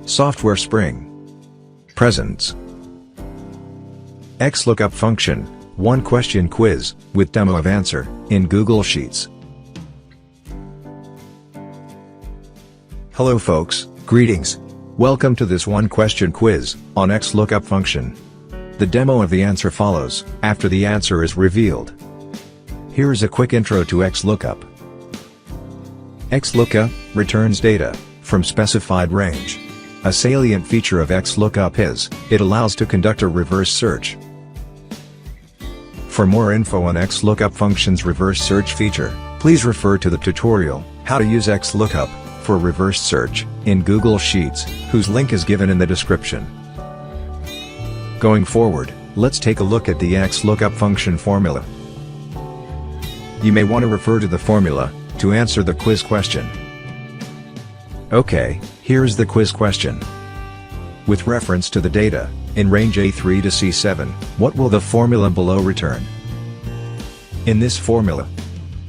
Software Spring. Presents. XLOOKUP function, 1-question quiz, with demo of answer, in Google Sheets. Hello folks, greetings. Welcome to this 1-question quiz, on XLOOKUP function. The demo of the answer follows, after the answer is revealed. Here is a quick intro to XLOOKUP. XLOOKUP returns data from specified range. A salient feature of XLOOKUP is, it allows to conduct a reverse search. For more info on XLOOKUP function's reverse search feature, please refer to the tutorial, How to Use XLOOKUP, for reverse search, in Google Sheets, whose link is given in the description. Going forward, let's take a look at the XLOOKUP function formula. You may want to refer to the formula, to answer the quiz question. Okay, here is the quiz question. With reference to the data, in range A3 to C7, what will the formula below return? In this formula,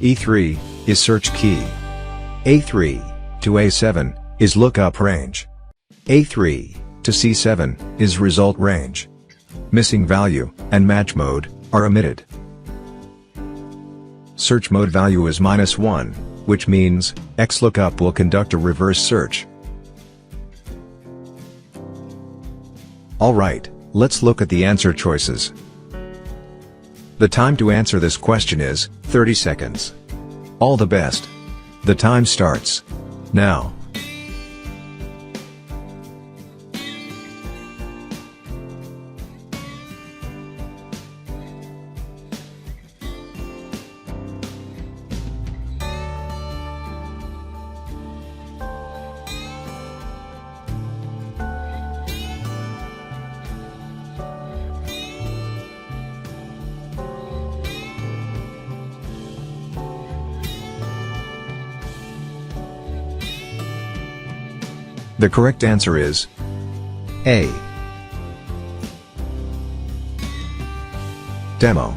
E3 is search key. A3 to A7 is lookup range. A3 to C7 is result range. Missing value and match mode are omitted. Search mode value is -1, which means XLOOKUP will conduct a reverse search. Alright, let's look at the answer choices. The time to answer this question is 30 seconds. All the best. The time starts now. The correct answer is A. Demo.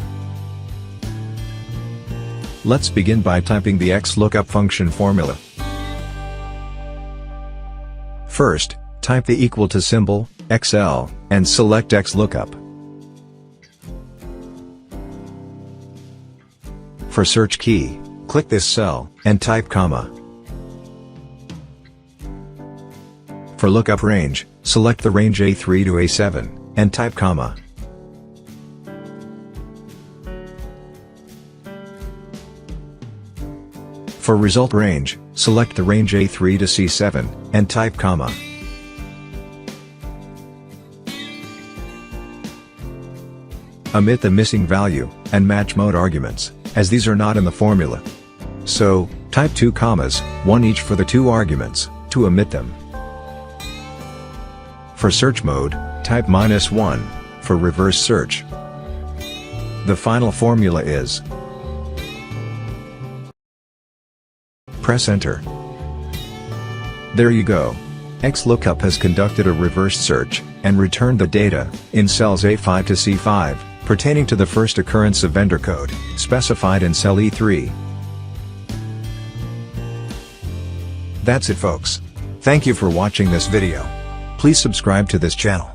Let's begin by typing the XLOOKUP function formula. First, type the equal to symbol, XL, and select XLOOKUP. For search key, click this cell, and type comma. For lookup range, select the range A3 to A7, and type comma. For result range, select the range A3 to C7, and type comma. Omit the missing value and match mode arguments, as these are not in the formula. So, type 2 commas, one each for the 2 arguments, to omit them. For search mode, type -1, for reverse search. The final formula is. Press enter. There you go. XLOOKUP has conducted a reverse search, and returned the data, in cells A5 to C5, pertaining to the first occurrence of vendor code, specified in cell E3. That's it folks. Thank you for watching this video. Please subscribe to this channel.